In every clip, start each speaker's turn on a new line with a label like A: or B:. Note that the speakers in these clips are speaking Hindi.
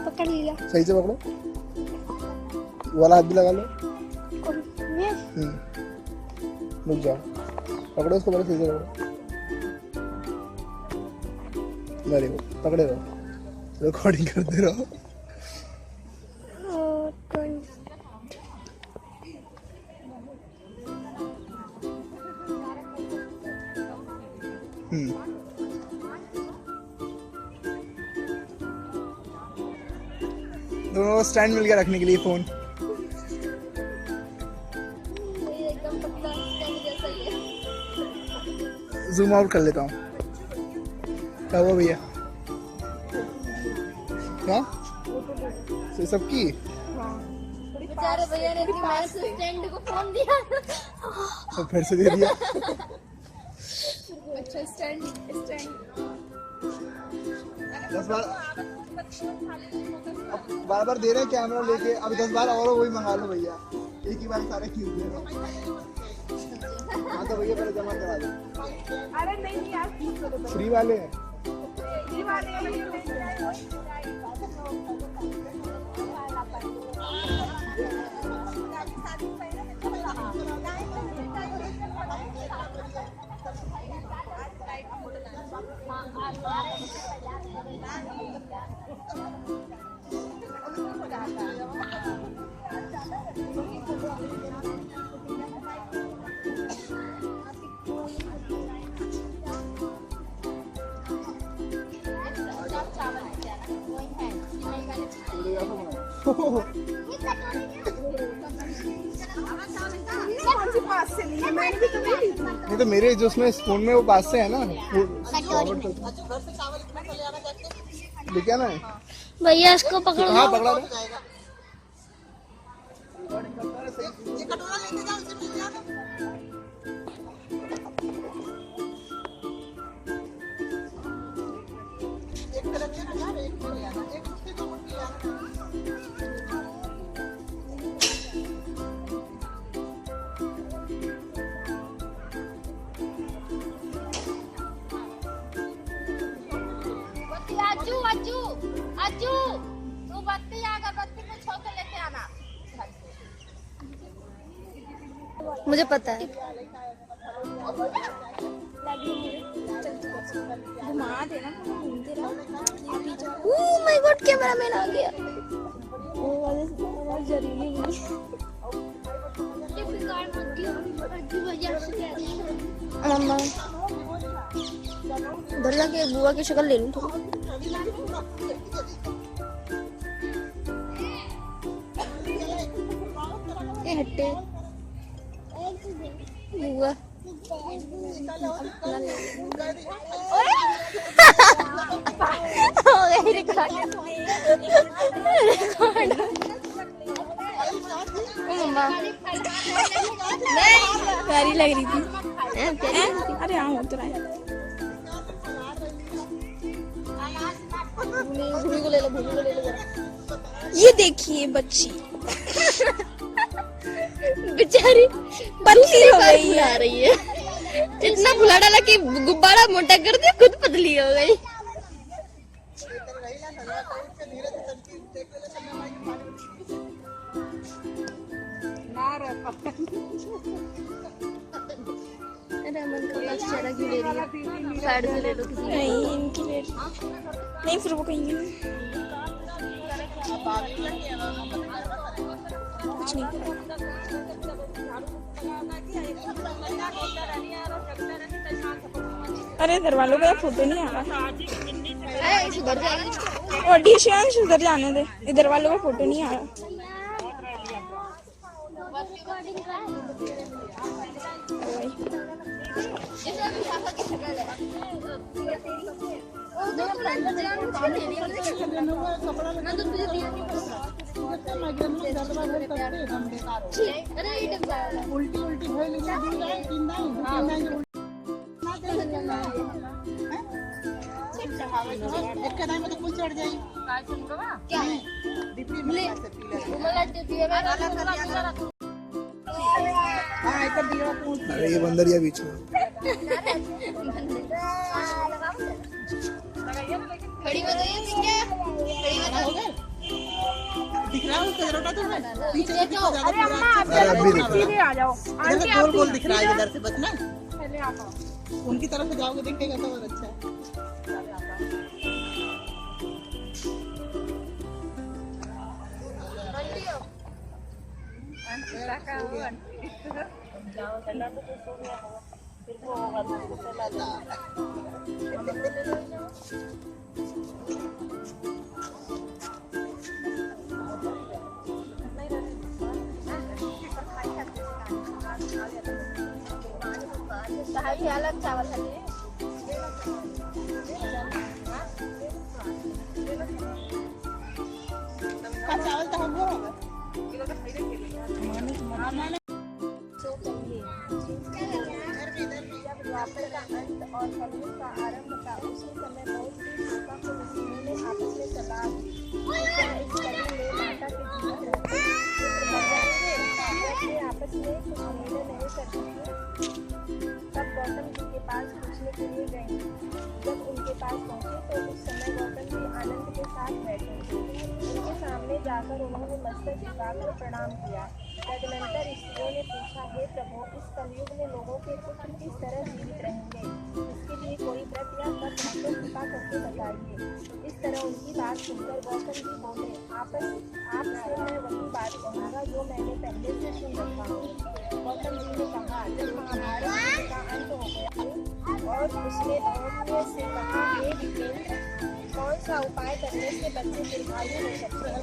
A: पकड़ लिया।
B: सही से पकड़ो, वाला हाथ भी लगा लो। रुक जाओ, पकड़ो उसको, बड़े सही से पकड़ो। वेरी गुड, पकड़े रहो, रिकॉर्डिंग करते रहो। दोनों को स्टैंड मिल गया रखने के लिए फोन। जूम आउट कर लेता हूँ। क्या हुआ भैया? क्या सबकी?
A: बेचारे भैया ने स्टैंड को फोन दिया
B: तो फिर से दे दिया।
A: अच्छा स्टैंड
B: 10 बार बार बार दे रहे हैं कैमरा लेके, अभी 10 बार और वही मंगा लो भैया, एक ही बार सारे क्यों दे रहे? हाँ तो भैया पहले जमा करा दो।
C: अरे नहीं यार,
B: फ्री वाले हैं। नहीं तो मेरे जो उसमें स्पून में वो पास से है ना, लेके आना है
A: भैया। इसको पकड़ो।
B: हाँ पकड़ा रहे।
A: अज्जू तू बत्ती अगरबत्ती में छोड़ के लेके आना। मुझे पता है। Oh my god, camera man आ गया। मम्मा धरला के बुआ की शक्ल ले लूं थोड़ी। ये हट्टे बुआ मम्मा प्यारी लग रही थी। अरे हाँ हो तो रहा है। भूमि को ले लो, भूमि को ले लो। ये देखिए बच्ची बेचारी पतली हो गई आ रही है। इतना फुला डाला कि गुब्बारा मोटा कर दिया, खुद पतली हो गई। रमन का पास चेहरा क्यों ले रही है? साइड से ले लो किसी। नहीं इनकी ले नहीं, फिर वो कहेंगे कुछ नहीं।
C: अरे इधर वालों का फोटो नहीं आ रहा।
A: सुधर जाएगी।
C: ऑडिशन सुधर जाने दे, इधर वालों का फोटो नहीं आ रहा।
D: उल्टी उल्टी एक कदाई में तो फूल चढ़ जाई
A: क्या
D: डिप्टी में से पीला
A: मला देती है
D: हां एक दिया फूल
B: अरे ये बंदरिया बीच में
A: खड़ी हो गई है क्या खड़ी हो गई
D: दिख रहा है उसका रोटा तो पीछे से दिखा ज्यादा
C: अरे अम्मा आप
B: अरे अब भी दिख रहा है।
C: सीधे आ जाओ
D: इधर से गोल गोल दिख रहा है इधर से बस ना
C: पहले आप आओ।
D: उनकी तरफ से जाओगे देखेगा तो और अच्छा है
A: सहाय अलग चावल है
D: का चावल तो हम होगा
A: सो कहिए जब द्वापर का अंत और कलयुग का आरंभ था उसी समय बहुत सी सीता को ऋषियों ने आपस में सलाह दी कि क्या इस कली में माता के जीवन रहते आपस में कुछ निर्णय नहीं कर सकते। तब गौतम जी के पास पूछने के लिए गए। जब उनके पास पहुंचे तो उस समय गौतम जी आनंद के साथ बैठे थे। उनके सामने जाकर उन्होंने मस्तक झुकाकर प्रणाम किया। तदनंतर स्त्रियों ने पूछा, हे प्रभु, इस कलयुग में लोगों के पुत्र किस तरह जीवित रहेंगे? इसके लिए कोई व्रत या तप हमको कृपा करके बताइए। इस तरह उनकी बात सुनकर गौतम जी बोले, आपसे मैं वही बात कहूँगा जो मैंने पहले से सुन रखा हूँ। गौतम जी ने कहा, जब महाभारत का अंत हो गया और उसने धौम्य से कहा, हे विप्रेंद्र, कौन सा उपाय करने से बच्चे दीर्घायु हो सकते हैं?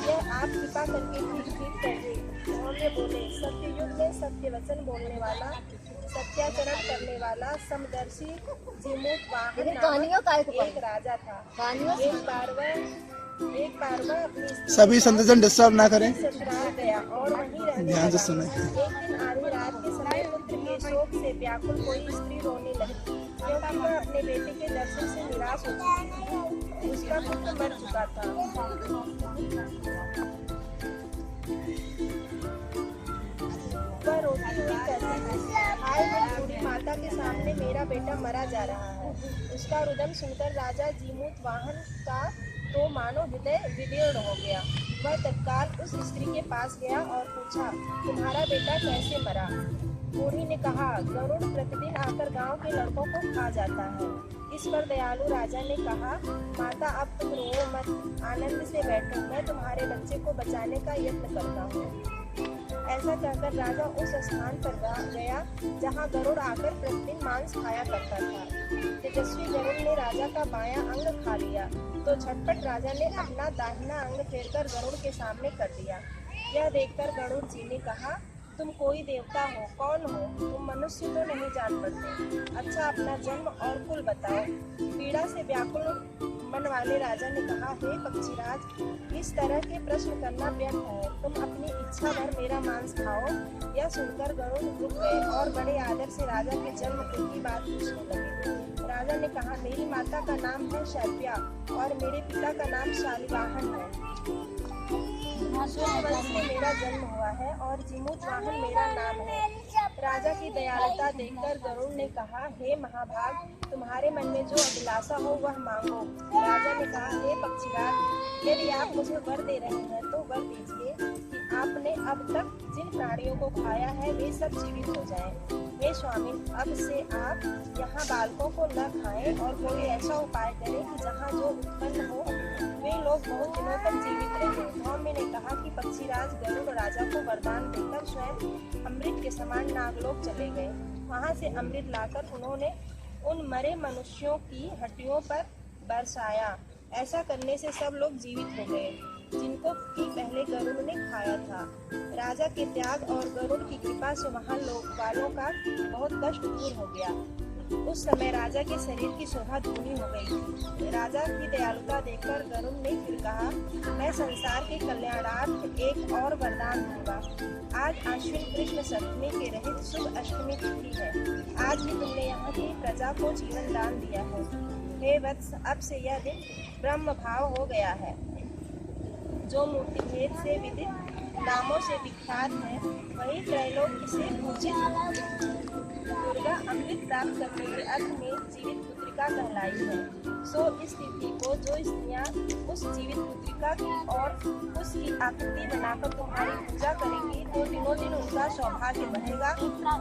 A: यह आप कृपा करके ठीक करिए। धौम्य बोले, सत्ययुग में सत्य वचन बोलने वाला, सत्याचरण करने वाला समदर्शी जीमूत वाहन नामक एक राजा था। एक बार वह अपनी
B: सभी संतजन डिस्टर्ब ना करें,
D: ससुराल गया और वहीं रहने
B: ध्यान से
D: लगा।
B: सुने।
D: एक दिन आधी रात के समय पुत्र के शोक से व्याकुल कोई स्त्री रोने लगी, क्योंकि वह अपने बेटे के दर्शन से निराश हो चुकी थी। उसका पुत्र मर चुका था। वह रोती हुई कहती थी, हाय मैं बूढ़ी माता के सामने मेरा बेटा मरा जा रहा है। उसका रुदन सुनकर राजा जीमूत वाहन का तो मानो हृदय विदीर्ण हो गया। वह तत्काल उस स्त्री के पास गया और पूछा, तुम्हारा बेटा कैसे मरा? बूढ़ी ने कहा, गरुड़ प्रतिदिन आकर गांव के लड़कों को खा जाता है। इस पर दयालु राजा ने कहा, माता अब तुम रो मत, आनंद से बैठो, मैं तुम्हारे बच्चे को बचाने का यत्न करता हूँ। ऐसा कहकर राजा उस स्थान पर गया जहाँ गरुड़ आकर प्रतिदिन मांस खाया करता था। तेजस्वी गरुड़ ने राजा का बायां अंग खा लिया तो झटपट राजा ने अपना दाहिना अंग फेरकर गरुड़ के सामने कर दिया। यह देखकर गरुड़ जी ने कहा, तुम कोई देवता हो, कौन हो? तुम मनुष्य तो नहीं जान पड़ते। अच्छा अपना जन्म और कुल बताओ। पीड़ा से व्याकुल मन वाले राजा ने कहा, हे पक्षीराज, इस तरह के प्रश्न करना व्यर्थ है, तुम अपनी इच्छा भर मेरा मांस खाओ। यह सुनकर गरुड़ रुक गए और बड़े आदर से राजा के जन्म कुल की बात पूछने लगे। राजा ने कहा, मेरी माता का नाम है शैव्या और मेरे पिता का नाम शालिवाहन है। वंश में मेरा जन्म हुआ है और जीमूत वाहन मेरा नाम है। राजा की दयालुता देखकर गरुड़ ने कहा, हे महाभाग, तुम्हारे मन में जो अभिलाषा हो वह मांगो। राजा ने कहा, हे पक्षीराज, यदि आप मुझे वर दे रहे हैं तो वर दीजिए कि आपने अब तक जिन प्राणियों को खाया है वे सब जीवित हो जाएं। हे स्वामी, अब से आप यहाँ बालकों को न खाएं और कोई ऐसा उपाय करें कि जहाँ जो उत्पन्न हो वे लोग बहुत दिनों तक जीवित रहें। धौम्य ने कहा कि पक्षीराज गरुड़ राजा को वरदान देकर स्वयं अमृत के समान नागलोक चले गए। वहाँ से अमृत लाकर उन्होंने उन मरे मनुष्यों की हड्डियों पर बरसाया। ऐसा करने से सब लोग जीवित हो गए जिनको कि पहले गरुड़ ने खाया था। राजा के त्याग और गरुड़ की कृपा से वहाँ लोग वालों का बहुत कष्ट दूर हो गया। उस समय राजा के शरीर की शोभा दूनी हो गई। राजा की दयालुता देखकर गरुड़ ने फिर कहा, मैं संसार के कल्याणार्थ एक और वरदान दूंगा। आज आश्विन कृष्ण सप्तमी के रहित शुभ अष्टमी तिथि है। आज ही तुमने यहाँ की प्रजा को जीवन दान दिया है। हे वत्स, अब से यह दिन ब्रह्म भाव हो गया है। जो मूर्ति भेद से विदित नामों से विख्यात है, वही त्रैलोक्य से पूजित दुर्गा अमृत प्राप्त करने के अर्थ में जीवित पुत्रिका कहलाई है। सो इस तिथि को जो स्त्रियां उस जीवित पुत्रिका की और उसकी आकृति बनाकर तुम्हारी पूजा करेंगी, तो दिनों दिन उनका सौभाग्य बढ़ेगा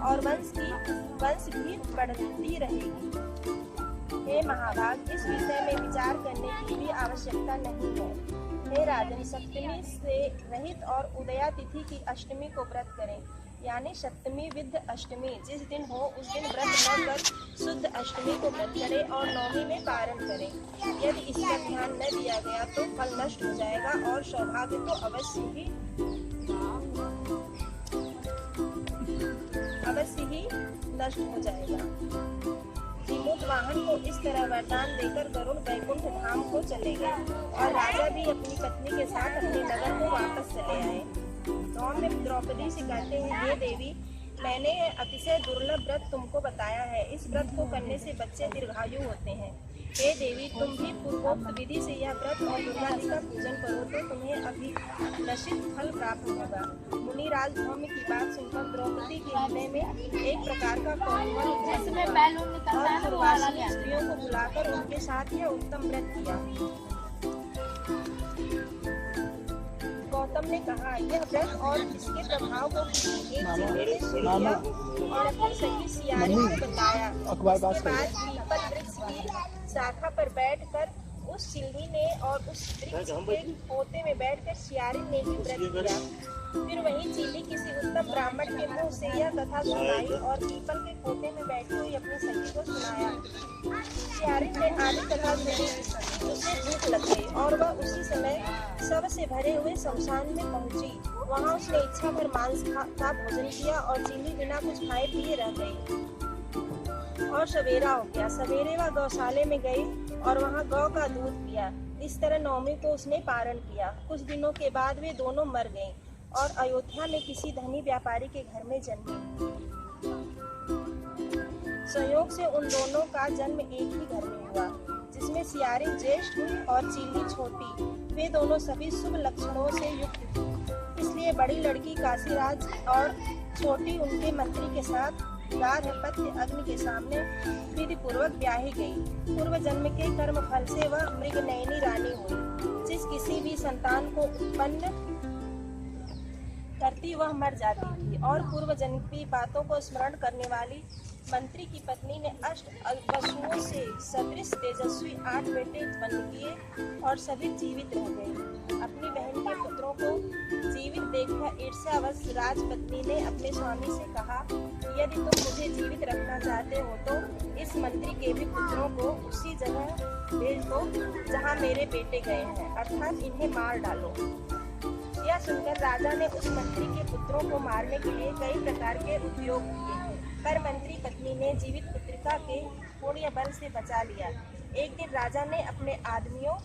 D: और वंश भी बढ़ती रहेगी। हे महाभाग, इस विषय में विचार करने की भी आवश्यकता नहीं है। हे राजन, सप्तमी से रहित और उदया तिथि की अष्टमी को व्रत करें, यानी सप्तमी विद्ध अष्टमी जिस दिन हो उस दिन व्रत न कर शुद्ध अष्टमी को व्रत करें और नवमी में पारण करें। यदि इस पर ध्यान न दिया गया तो फल नष्ट हो जाएगा और सौभाग्य तो अवश्य ही नष्ट हो जाएगा। जीमूत वाहन को इस तरह वरदान देकर गरुड़ वैकुंठ धाम को चले गए और राजा भी अपनी पत्नी के साथ अपने नगर को वापस चले आए। नौम में द्रौपदी से कहते हैं, हे देवी, मैंने अतिशय दुर्लभ व्रत तुमको बताया है। इस व्रत को करने से बच्चे दीर्घायु होते हैं। हे देवी, तुम भी पूर्वोक्त विधि से यह व्रत और दुर्गा जी का पूजन करो तो तुम्हें अभिलषित फल प्राप्त होगा। मुनि राज धौम्य की बात सुनकर द्रौपदी के हृदय में एक प्रकार का कौतूहल और पूर्वाश्रमी स्त्रियों को बुलाकर उनके साथ यह उत्तम व्रत किया। गौतम ने कहा, यह व्रत और इसके प्रभाव को किसी एक चेले ने सुन लिया और अपनी सखी सियारी को बताया। उसके बाद पीपल वृक्ष की शाखा पर बैठकर उस चिल्ली ने और उस वृक्ष के पोते में बैठकर सियारी ने ही व्रत किया। फिर वही चिल्ली किसी उत्तम ब्राह्मण के मुंह से यह कथा सुनाई और पीपल के पोते में बैठी हुई अपनी सखी को सुनाया। सियारी ने आधी कथा सुनी, उसे भूख लग गई और वह उसी समय सब से भरे हुए शमशान में पहुंची। वहां उसने इच्छा भर मांस का भोजन किया और चिल्ली बिना कुछ खाए पिए रह गई और सवेरा हो गया। सवेरे वह गौशाले में गई और वहां गौ का दूध पिया। इस तरह नवमी को उसने पारण किया। कुछ दिनों के बाद वे दोनों मर गईं और अयोध्या में किसी धनी व्यापारी के घर में जन्मी। संयोग से उन दोनों का जन्म एक ही घर में हुआ, जिसमें सियारी ज्येष्ठ हुई और चिल्ली छोटी। वे दोनों सभी शुभ लक्षणों से युक्त थी, इसलिए बड़ी लड़की काशीराज और छोटी उनके मंत्री के साथ गार्हपत्य अग्नि के सामने विधि पूर्वक ब्याही गई। पूर्व जन्म के कर्म फल से वह मृगनयनी रानी हुई। जिस किसी भी संतान को उत्पन्न करती वह मर जाती थी और पूर्व जन्म की बातों को स्मरण करने वाली मंत्री की पत्नी ने अष्ट पशुओं से सदृश तेजस्वी 8 बेटे उत्पन्न किए और सभी जीवित रह गए। अपनी बहन के पुत्रों को जीवित देखकर ईर्ष्यावश राजपत्नी ने अपने स्वामी से कहा, यदि तुम मुझे जीवित रखना चाहते हो तो इस मंत्री के भी पुत्रों को उसी जगह भेज दो जहाँ मेरे बेटे गए हैं, अर्थात इन्हें मार डालो। यह सुनकर राजा ने उस मंत्री के पुत्रों को मारने के लिए कई प्रकार के उद्योग किए, पर मंत्री पत्नी ने जीवित पुत्रिका के पुण्य बल से बचा लिया। एक दिन राजा ने अपने आदमियों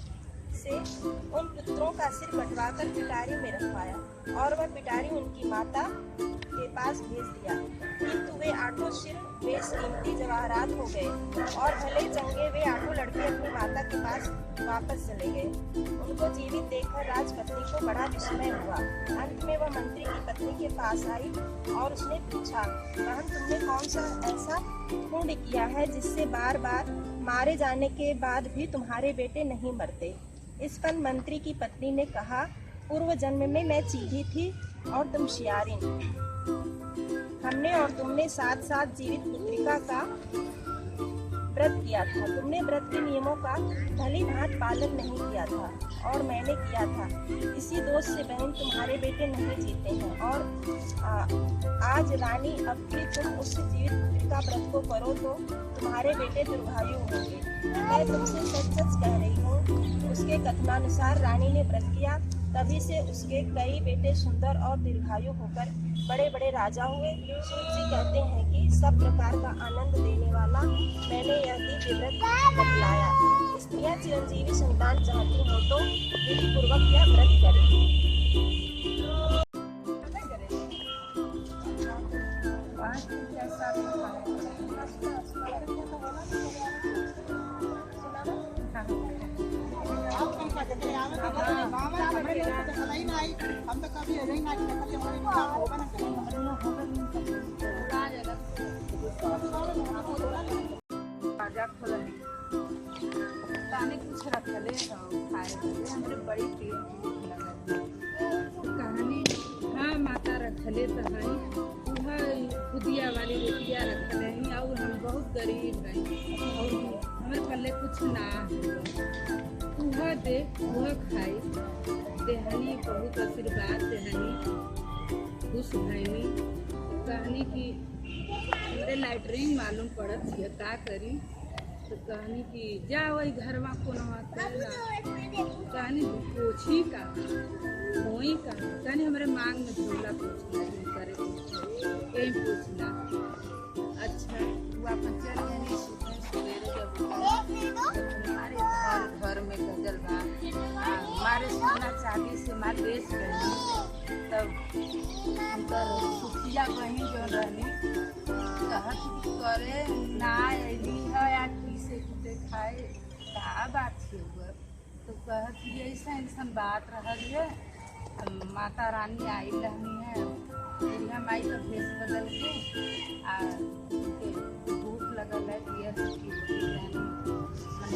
D: से उन पुत्रों का सिर कटवाकर पिटारी में रखवाया और वह पिटारी उनकी माता के पास भेज दिया। किंतु वे 8 सिर बेशकीमती जवाहरात हो गए और भले चंगे वे 8 लड़के अपनी माता के पास वापस चले गए। उनको जीवित देखकर राजपत्नी को बड़ा विस्मय हुआ। अंत में वह मंत्री की पत्नी के पास आई और उसने पूछा, बहन, तुमने कौन सा ऐसा पुण्य किया है जिससे बार बार मारे जाने के बाद भी तुम्हारे बेटे नहीं मरते? इस पर मंत्री की पत्नी ने कहा, पूर्व जन्म में मैं चीली थी और तुम सियारिन। हमने और तुमने साथ साथ जीवित पुत्रिका का व्रत किया था। तुमने व्रत के नियमों का भली भांति पालन नहीं किया था और मैंने किया था। इसी दोष से बहन तुम्हारे बेटे नहीं जीते हैं और आज रानी अब भी तुम उस जीवित पुत्रिका व्रत को करो तो तुम्हारे बेटे दीर्घायु होंगे। मैं तुमसे सच सच कह रही हूँ। उसके कथनानुसार रानी ने व्रत किया, तभी से उसके कई बेटे सुंदर और दीर्घायु होकर बड़े बड़े राजा हुए। सूत जी कहते हैं कि सब प्रकार का आनंद देने वाला मैंने यह दिव्य व्रत बतलाया। स्त्रियां चिरंजीवी संतान चाहती हो तो विधि पूर्वक यह व्रत करें।
C: हम तो कभी नहीं ना होगा ना राजा खोलनी ताने कुछ रखले खाए हमरे बड़ी पेट कहानी। हाँ माता रखले तो है वह खुदिया वाली रोटियाँ रखले हैं और हम बहुत गरीब हैं और हमारे पल्ले कुछ ना वह दे वह खाई देहनी बहुत आशीर्वाद देहनी खुश भैनी कहानी की हमारे लाइटरिंग मालूम पड़त है का करी तो कहानी की जा वही घर में को कहानी पोछी का होई का कहानी हमारे मांग में झोला पूछना करे यही पूछना। अच्छा वो अपन चल गए सवेरे जब हमारे घर में गजल बा हमारे सोना चांदी से माल बेच रहे तब हम सुखिया बहन जो रहनी कहत करे ना अली है या से कुछ खाए का बात है तो कहत ऐसा ऐसा बात रह है माता रानी आई रहनी है दुनिया माई का भेष बदल के भूख लगल है दिया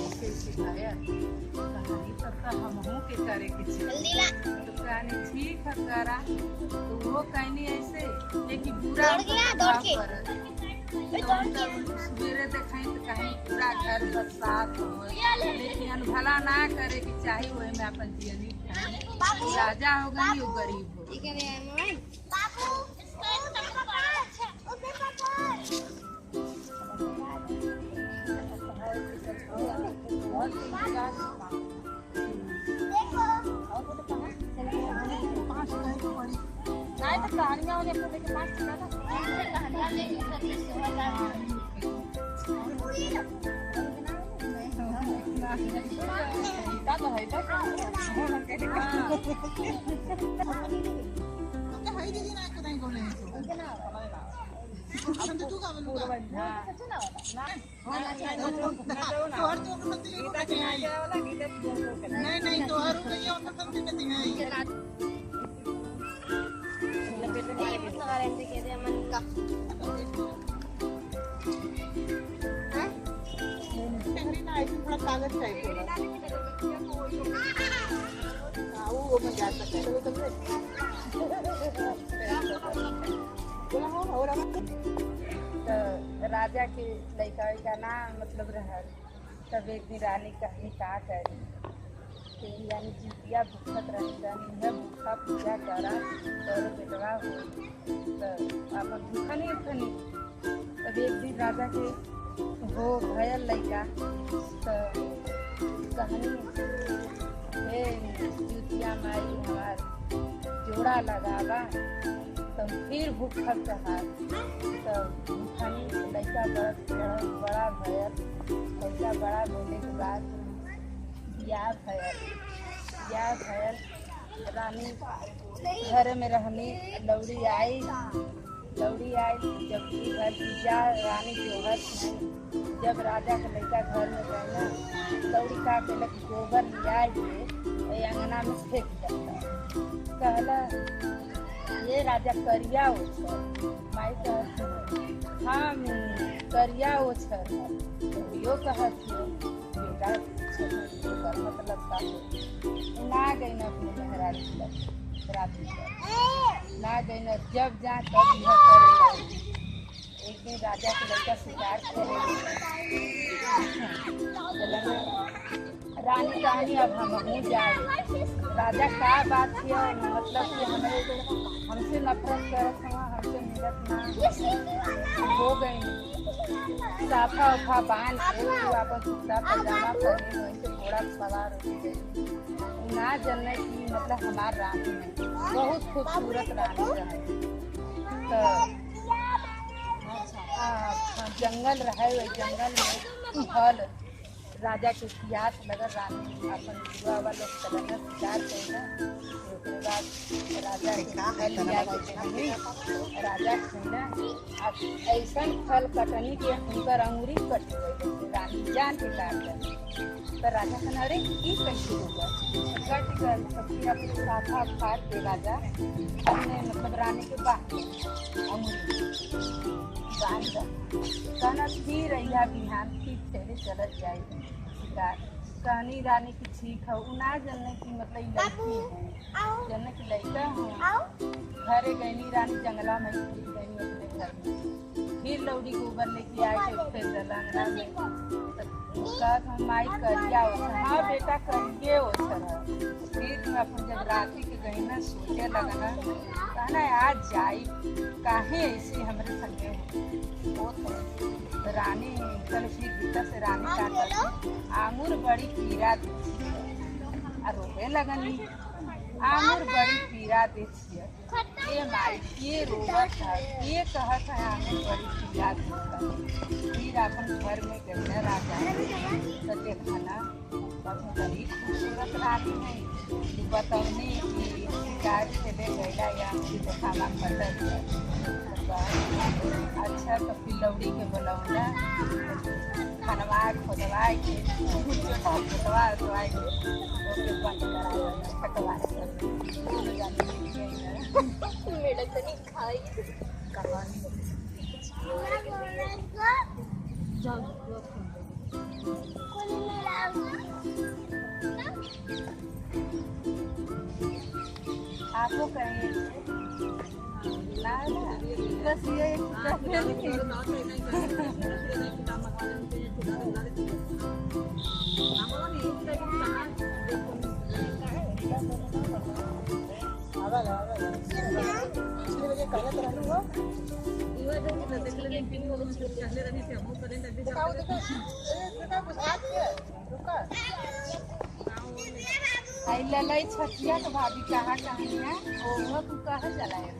C: ऐसे सिखाया कहानी तब तो हमहू के करे के तो कहानी ठीक है करा तो वो कहनी ऐसे लेकिन बुरा सवेरे देखें तो कहीं पूरा घर बरसात हो लेकिन भला ना करे कि चाहे वही में अपन जियनी राजा हो गई वो गरीब हो नहीं तो कहानियाँ वाले को लेके पास चला था कहानियाँ लेके नहीं तो थोड़ा कागज टाइप वो बन जाता है तो राजा के लड़का का नाम मतलब रहा तब एक दिन रानी कहनी का करी यानी जितिया भूखत रही भूखा पूजा करा और बेटवा हो तो अपन भूखा नहीं खनी तब एक दिन राजा के हो भयल लड़का तो कहानी हे जितिया माई हमार जोड़ा लगावा तो फिर भूखत रहा तो भूखानी लड़का बड़ा भयल लड़का बड़ा होने के बाद ब्याह भयल रानी घर में रहनी लौड़ी आई जब घर जा रानी जोहर जब राजा के लड़का घर में रहना लौड़ी का पेलक गोबर लिया अंगना में फेंक जाता कहला ये राजा करिया ओछर माई कहत हाँ करिया ओछर यो कहत बेटा मतलब ना गई न अपने मेहराज ना गई न जब जा तब यह करे एक दिन राजा के लड़का शिकार करे रानी कहानी अब हम जाए राजा का बात किया मतलब कि हमसे नफरत करत हमसे मिलत ना हो गई साफा उफा बांध के वापस कुर्ता पजामा पहने वहीं से घोड़ा सवार हो गई ना जानने की मतलब हमार रानी है बहुत खूबसूरत रानी रहे तो जंगल रहे वही जंगल में फल राजा के पियास लगल रानी अपन जुआ वाला चलना शिकार कैला उसके बाद राजा के फल लिया के देनी राजा खैला अब ऐसा फल कटनी के उनकर अंगुरी कट गई रानी जान के काट गई तो राजा कहना अरे ये कैसे होगा कट गई तो फिर अपने साथा फाड़ के राजा अपने मतलब रानी के बाहर अंगुरी बांध कहना फिर रैया बिहान फिर चले चलत जाए शिकार कहनी रानी की ठीक है उ ना जानने की मतलब लड़की है जानने की लड़का है घरे गईनी रानी जंगला में गईनी अपने घर में फिर लौड़ी गोबर लेके आए थे फिर दलंगरा में कहा हम माई करिया हाँ बेटा करिए फिर अपन जब रात्रि के गहना सोचे लगना कहना आज जाई काहे ऐसे हमारे संगे हो रानी चल फिर भीतर से रानी काटल आमुर बड़ी पीरा दी रोवे लगनी आमुर बड़ी पीरा दी ये माई ये रोवत है ये कहत है आमुर बड़ी पीरा दी फिर अपन घर में गहना राजा तो देखना बड़ी खूबसूरत रानी है बतौनी की शिकार से ले गैला या खाना पटल अच्छा तो फिर लौड़ी के बोलौला खनवा खोदवा के खोदवा के ओके बंद करा फटवा
D: मेरा तनी खाई
C: कहानी जाओ आपको कहेंगे ना बस ये आई ललई छठिया तो भाभी कहाँ कहानिया वो तू कहाँ चलाए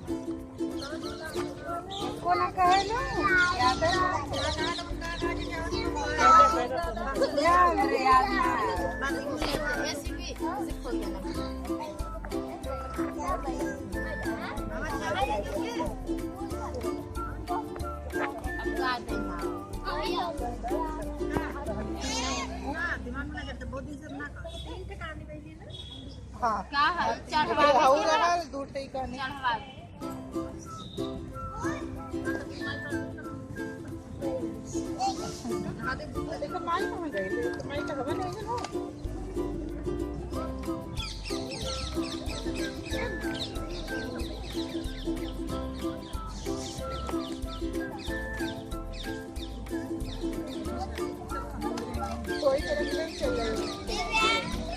C: को ना कहे लो याद है मेरे याद
B: हाँ
C: क्या है
B: दूर टीका नहीं देखो माई कहाँ गई माई का खबर नहीं है ना कोई तरह नहीं चल रही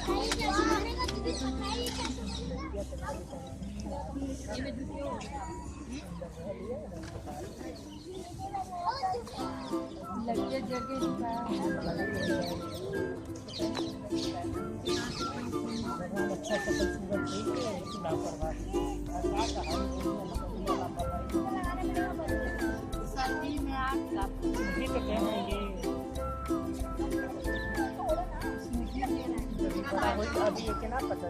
C: लगे जगह सर्दी में आग
B: अभी ये ना पता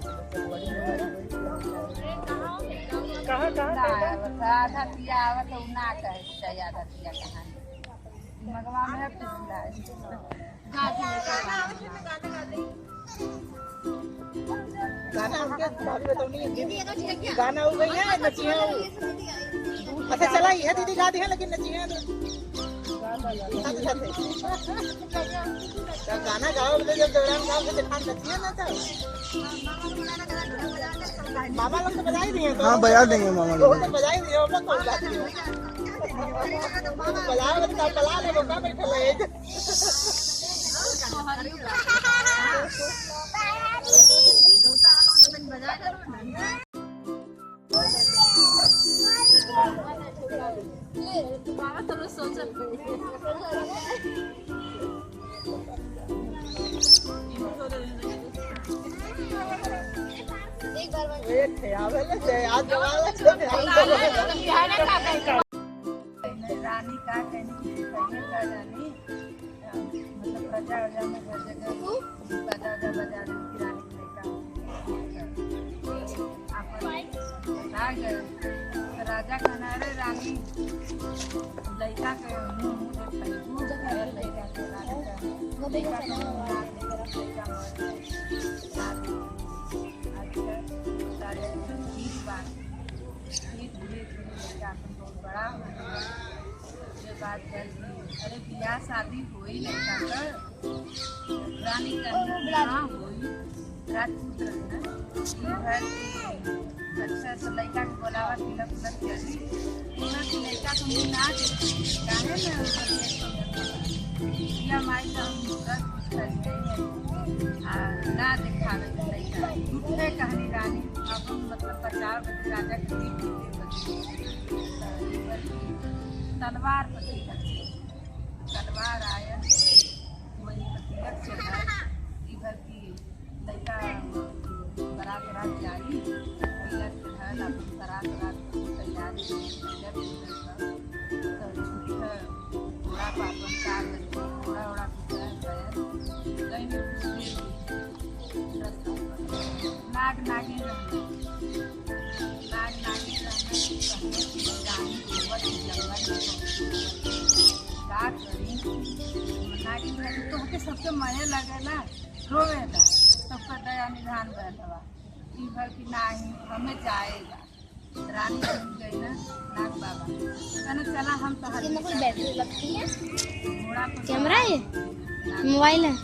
C: आधा पिया आवत है ना कहे चाहिए आधा पिया कहानी मगवा में पिछला
B: गाना उनके भाभी बताओ नहीं गाना हो गई है नचिया अच्छा चला ही है दीदी गा दी है लेकिन नचिया गाना गाओ जब दौरान गाओ तो दिखा नचिया ना था मामा लोग तो बजा ही दिए हाँ बजा देंगे मामा लोग तो बजा ही दिए हम लोग कौन गाते हैं बजा ले तो बजा ले वो का बैठा है
C: बाबा तो सोचत रानी का कहने की मतलब बाजा वाजा में हर जगह बाजा वाजा बजा रही थी रानी की लड़का अपन आ गए राजा कहना रे रानी लड़का के मुँह देखा लड़का के रानी का लड़का के मुँह लड़का बहुत बड़ा ये बात कर अरे बियाह शादी हुई लड़का कर रानी का हाँ हुई राजपूत रहना अच्छा तो लड़का के बोलावा तिलक उलक करी उन्हें कि लड़का को मुँह ना देखी काहे ना माई का हम ना दिखावे लड़का झूठे कहानी रानी अपन मतलब 50 बजे राजा के तलवार पति तलवार आयन वही तिलक से इधर की लड़का बारात रात जाई तिलक से है अपन बारात रात तैयारी घोड़ा पापन कार घोड़ा उड़ा नाग नागिन रहना नाग नागिन रहना रानी जंगल का करी नागिन रहती तो होके सबके मजे लगेला रोवेला सबका दया निधान बैठवा ई भर की नाही हमें जाएगा रानी बन गई ना नाग बाबा कहना चला हम तो हर
E: बैटरी लगती है
C: घोड़ा
E: कैमरा है मोबाइल है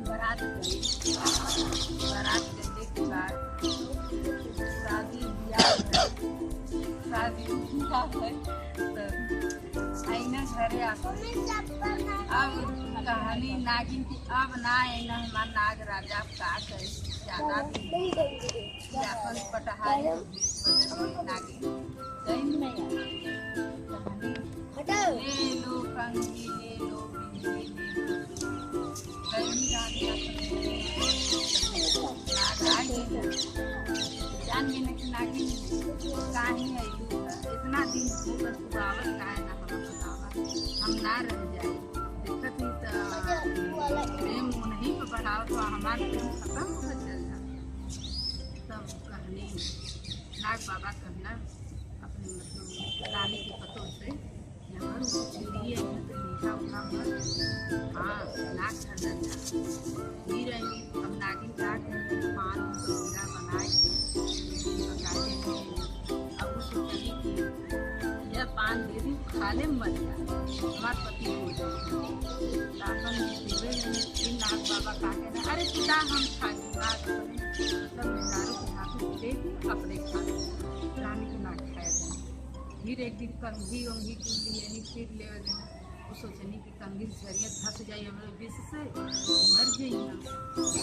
C: बारात करने के बाद शादी ब्याह शादी हुआ है तो आईना घरे आते अब कहानी नागिन की अब ना आईना हमारा नाग राजा का करे ज्यादा अपन पटहारी नागिन जैन में ले लो कंगी ले लो बिंदी जान गए कि नागिन काहे आइलू इतना दिन होकर सुबावत काहे ना हम बतावा हम ना रह जाए दिक्कत ही तो प्रेम नहीं पे बढ़ाओ तो हमारे प्रेम खत्म हो चल जा तब कहनी नाग बाबा कहना अपने मतलब रानी के पतों से यहाँ चिड़िए मीठा उठा मत हाँ नाक कर देना ही रहेंगी हम नागिन काट पान हीरा बनाए अब उसको कही कि यह पान दे दी खा ले मत जा हमारे पति हो जाए अपन देवे फिर नाग बाबा काटे ना अरे खुदा हम खा नाग मतलब मेहरारू के हाथ देगी अपने खा रानी को नाक खाया जाए फिर एक दिन कंघी उंघी कुंडी यही फिर ले देना वो सोचनी कि कंघी शरीर धस जाए हमारे विष से मर जाइए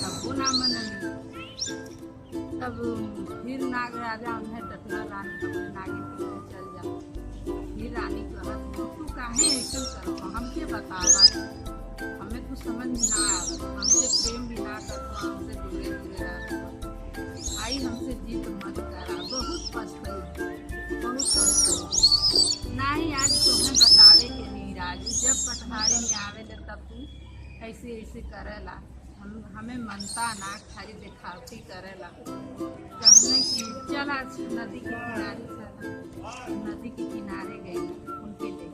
C: तब वो ना मननी तब फिर नाग राजा उन्हें डटना रानी अपने नागिन के घर चल जा फिर रानी कहत तू काहे ऐसा करो हमके बतावा हमें कुछ समझ में ना आवे हमसे प्रेम भी ना करो हमसे दूरे दूरे रह आई हमसे जीत मत करा बहुत पछताई नहीं आज तुम्हें बतावे के नहीं राजू जब पटहारे में आवे तब तू ऐसे ऐसे करेला हमें मनता ना खाली दिखावती करेला कहने की चला नदी के किनारे चला नदी के किनारे गई उनके लिए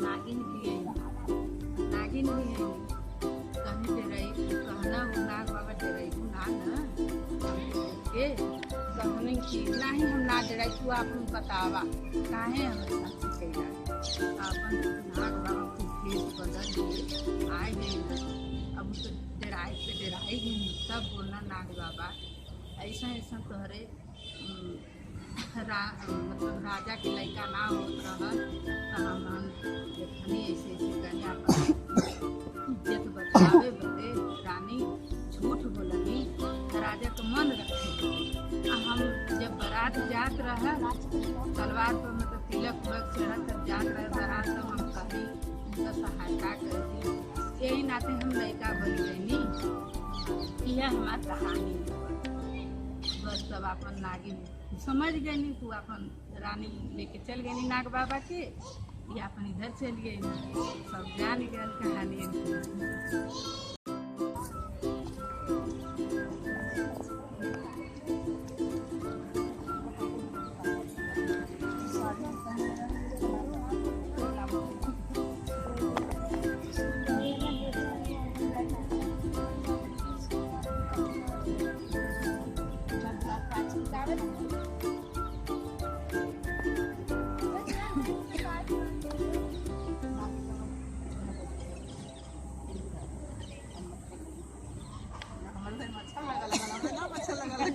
C: नागिन भी आई कहीं डराई कहना वो नाग बाबा डराई ना के कहने की नहीं हम ना डराई तू आपको बतावा काहे हमें साथ कहेगा अपन नाग बाबा को फेस बदल दिए आए गए अब तो डराई से डराई गई तब बोलना नाग बाबा ऐसा ऐसा तोहरे मतलब राजा के लड़का ना होत रहल तो हम देखनी ऐसे ऐसे कहने अपन इज्जत बचावे बदे रानी झूठ बोलनी राजा को मन रखे हम जब बारात जात रहा तलवार पर मतलब तिलक उलक चढ़ा कर जात रहे बारात तब हम कहीं उनका सहायता करती यही नाते हम लड़का बन गई यह हमारी कहानी है। बस तब अपन नागिन समझ गई नहीं तू अपन रानी लेके चल गई नाग बाबा के, ये अपन इधर चल गई, सब जान गए कहानी।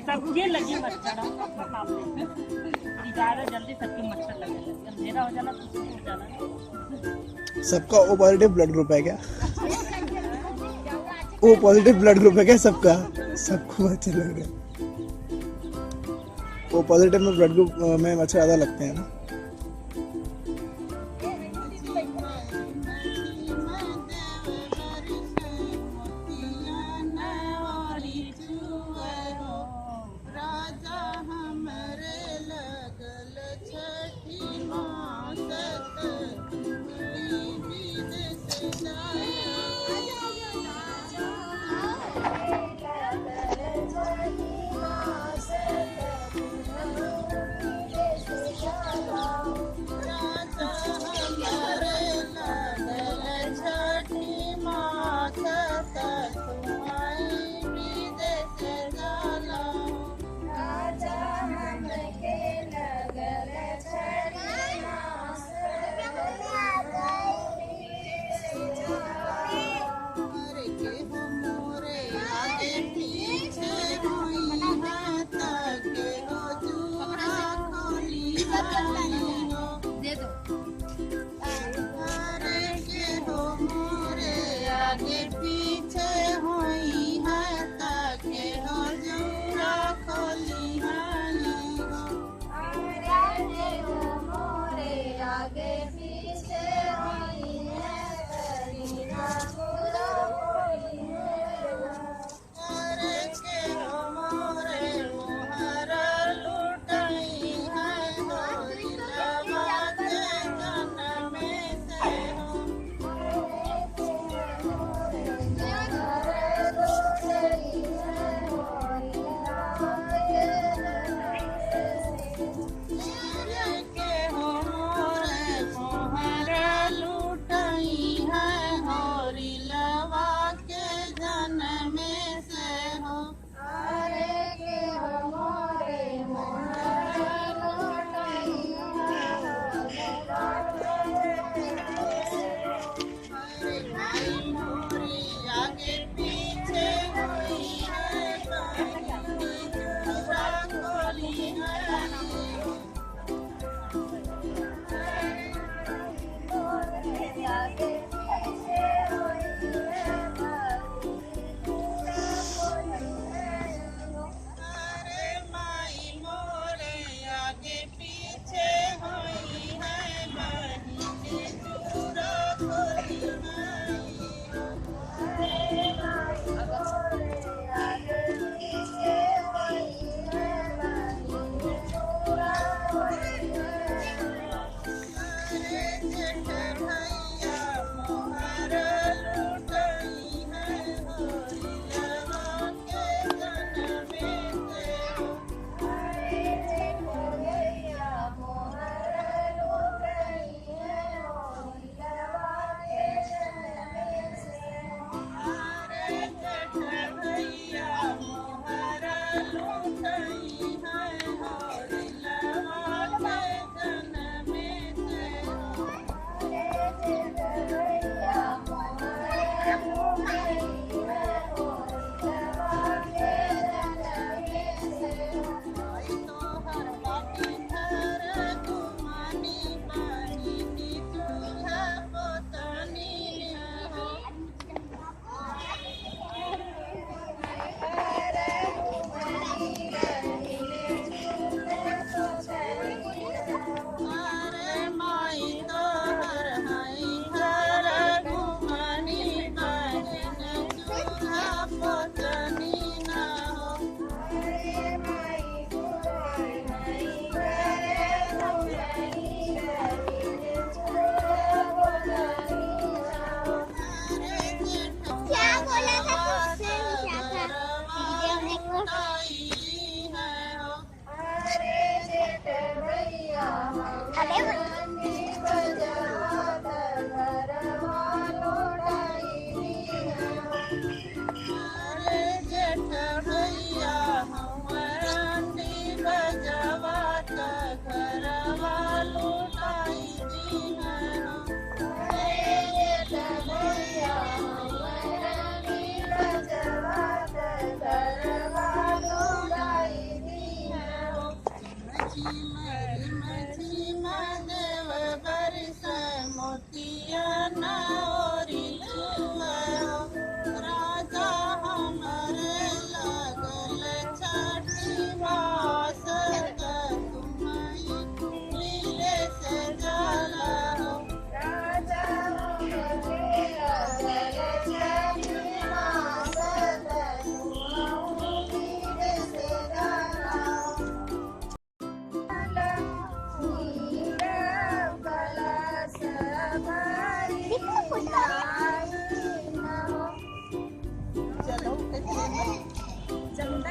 F: सबके लगी मच्छर ज़्यादा जल्दी सबके मच्छर लगे, अंधेरा हो जाना तो हो जाना।
B: सबका ओ पॉजिटिव ब्लड ग्रुप है क्या? ओ पॉजिटिव ब्लड ग्रुप है क्या सबका? सबको अच्छे लग रहे हैं। ओ पॉजिटिव में ब्लड ग्रुप में मच्छर ज़्यादा लगते हैं ना।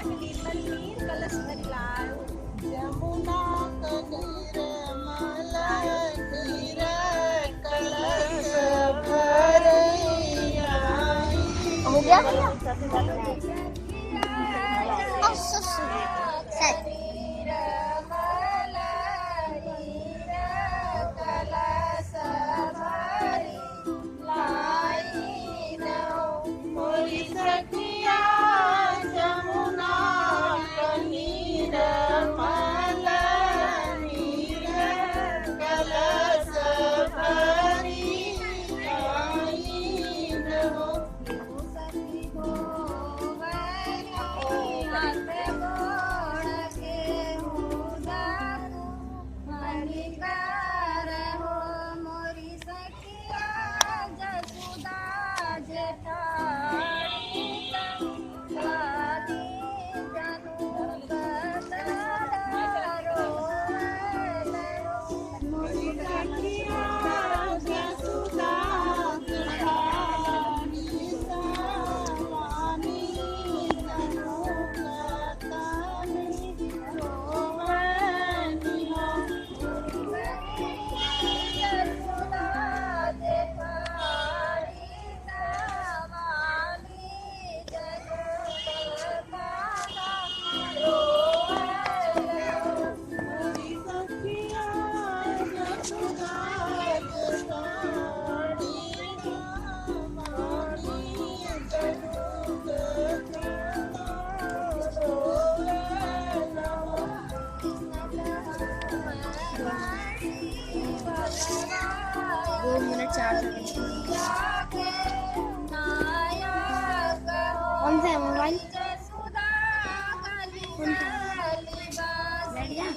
D: सकली मंदिर कलश भरी लायो।
C: जमुना कनीर मलकीर कलश भरैया।
E: हो गया भैया? सच
C: मोरी सखिया जमुना कनीर मलकीर कलश भरी आईन हो।
E: कौन सा है मोबाइल? कौन सा? बढ़िया।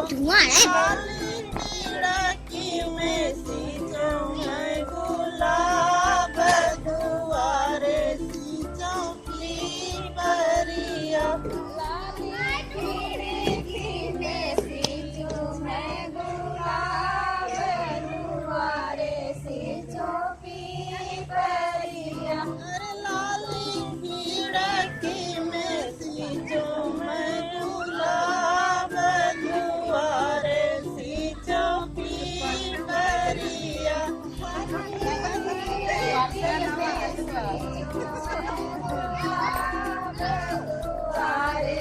E: धुआं है।
C: Hare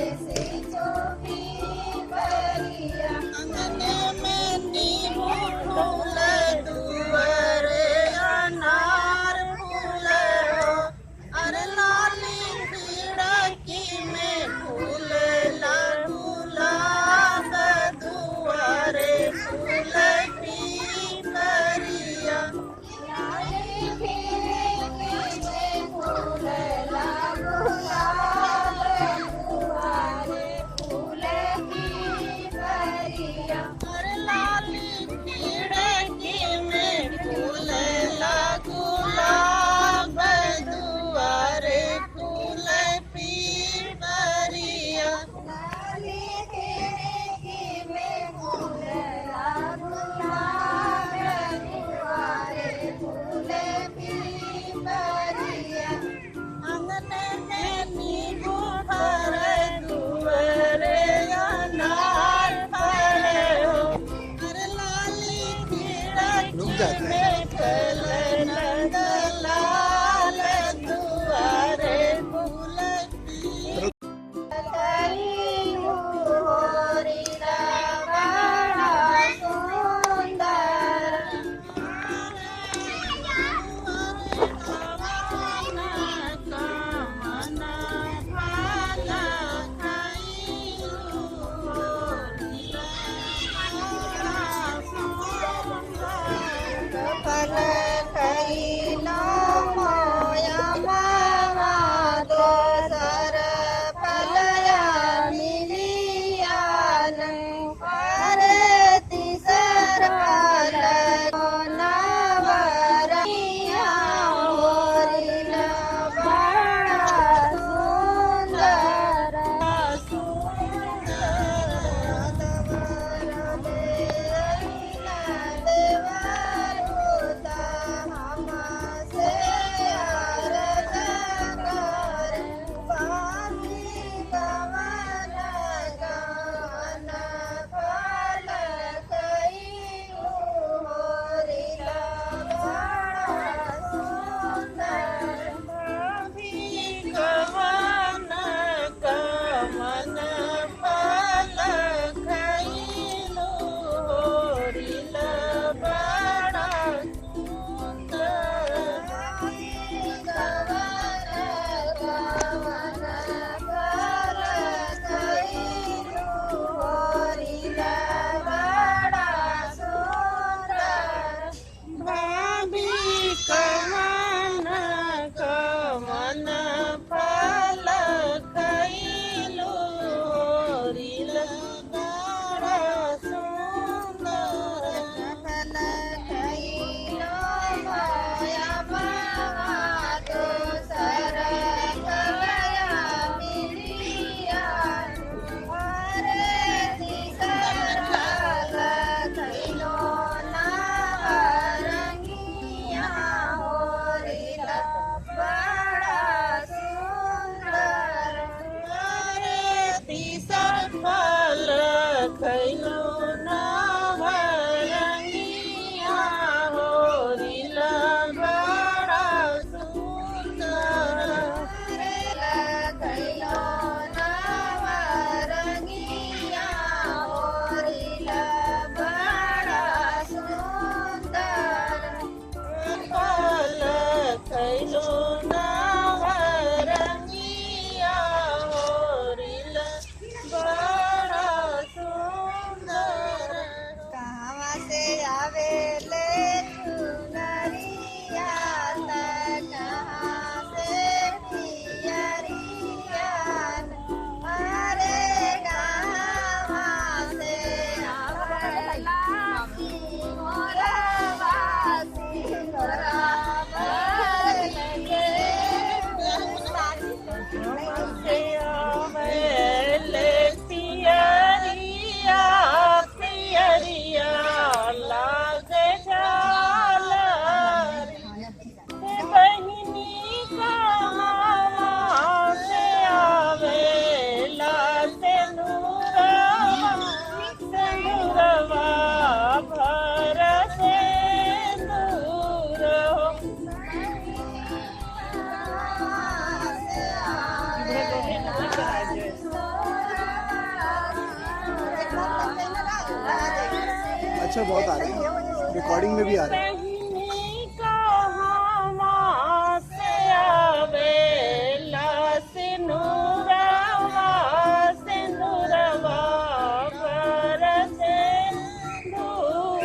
B: अच्छा बहुत आ रहे हैं, रिकॉर्डिंग में भी आ रहे हैं।
F: बहिनी कहाँ से आवेला सिनुरवा सिनुरवा बरसे दूर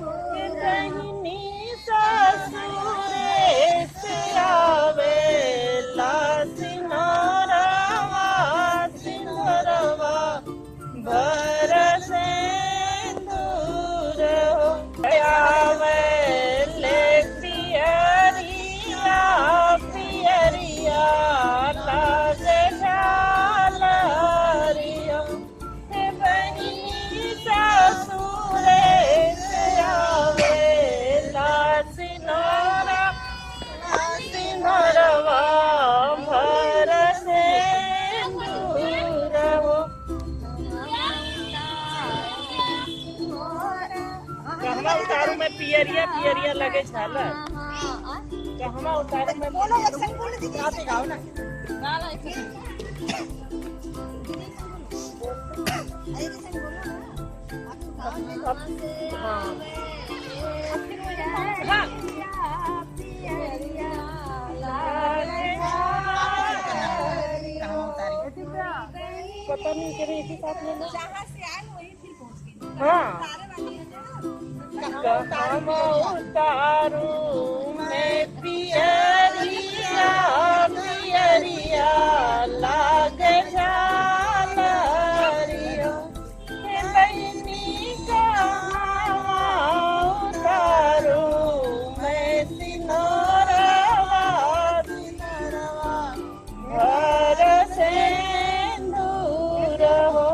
F: बहिनी ससुरे से आवेला सिनुरवा सिनुरवा बरसे दूर आवेले पियरिया पियरिया लागे झालरिया हे बहिनी ससुरे से आवेला सिनुरा सिनुरवा बरसे दूर कहवा उतारू में पियरिया पियरिया लगे झालर कहवा उतारू में बोलो गाओ ना पता नहीं करे एक ही साथ में
D: जहाँ से आए वहीं फिर पहुँच गए।
F: हाँ कहवा उतारू में पियरिया पियरिया लागे झालरिया हे बहिनी कहवा उतारू में सिनुरवा सिनुरवा बरसे दूर हो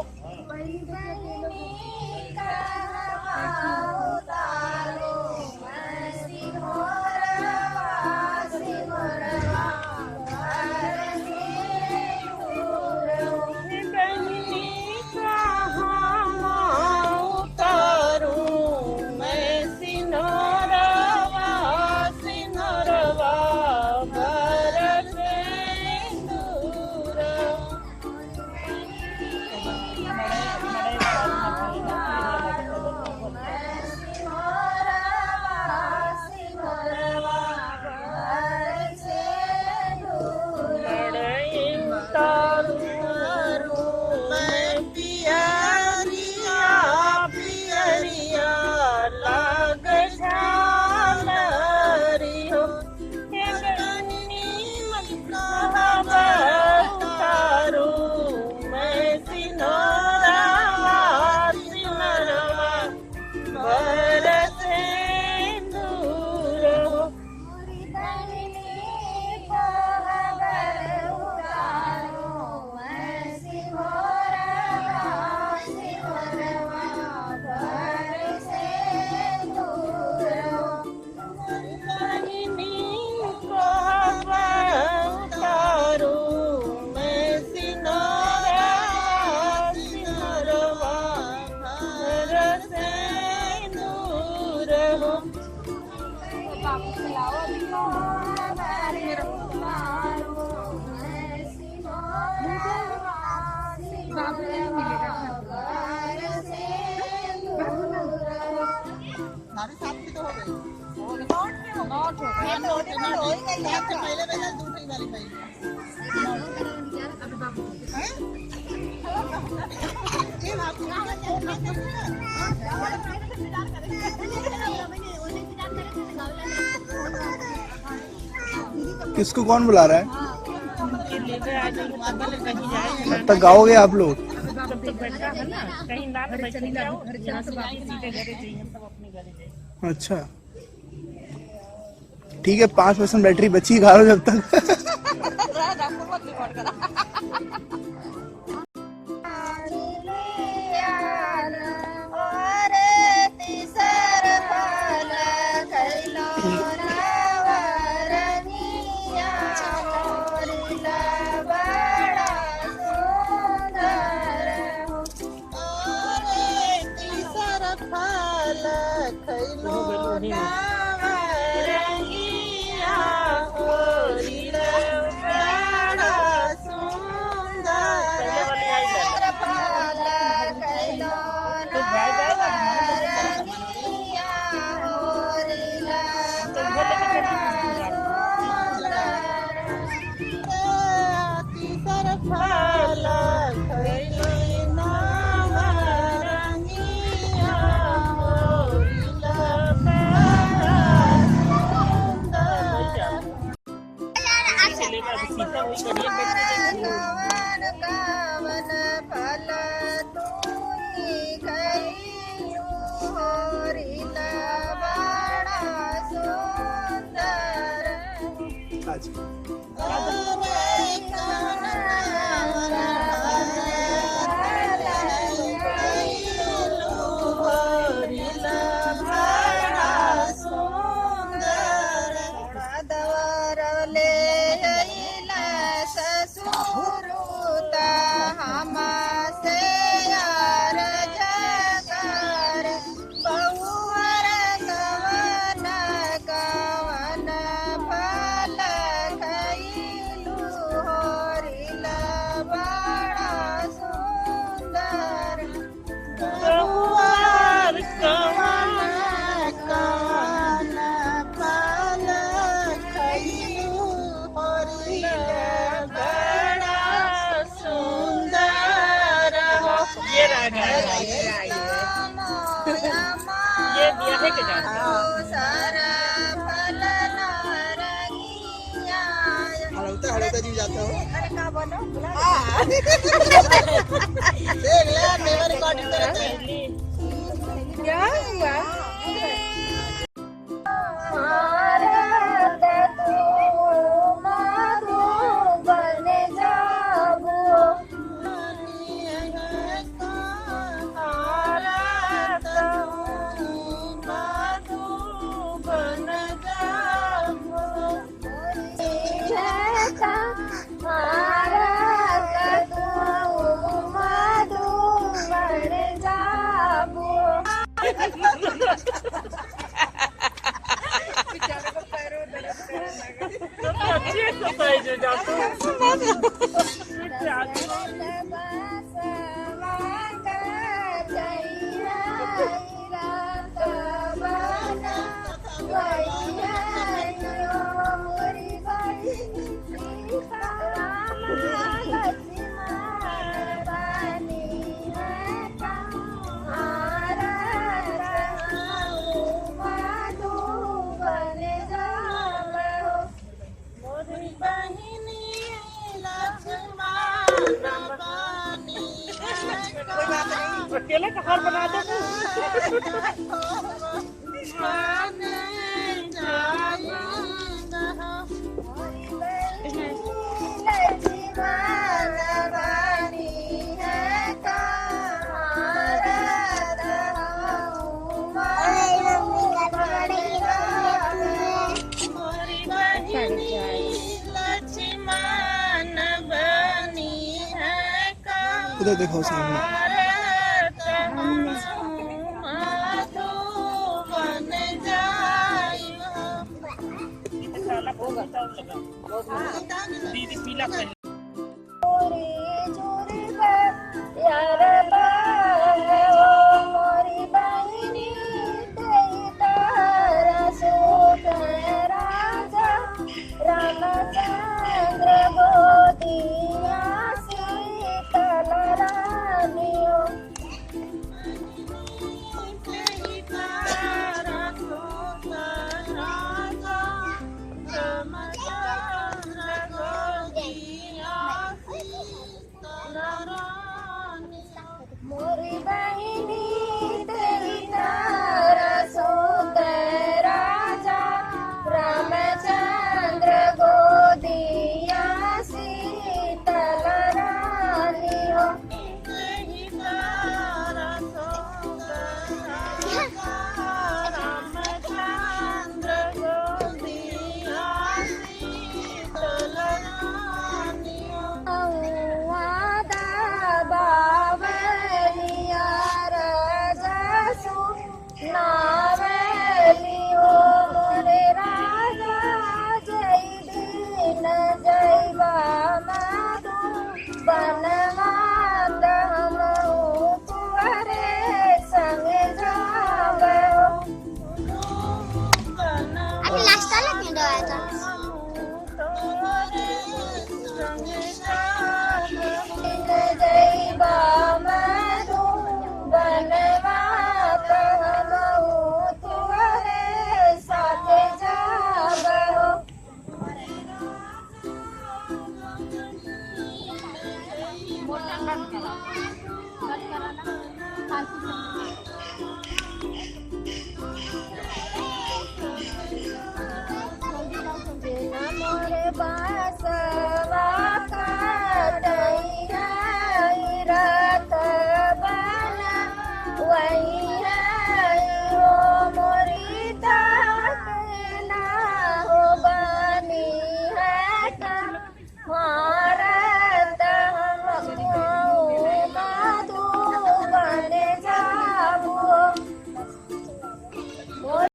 B: किसको कौन बुला रहा है? तब तक गाओगे आप लोग? अच्छा ठीक है, 5% बैटरी बची, गा लो जब तक। आज
F: ये दिया है क्या
B: हड़ौता जी जाता हो
D: अरे का बनो बुला
B: रिकॉर्डिंग
D: क्या हुआ
F: अच्छी एक्सरसाइज है जातो अकेले का हार बना दो
B: उधर देखो सामने
F: दीदी पीला पहन
A: हाँ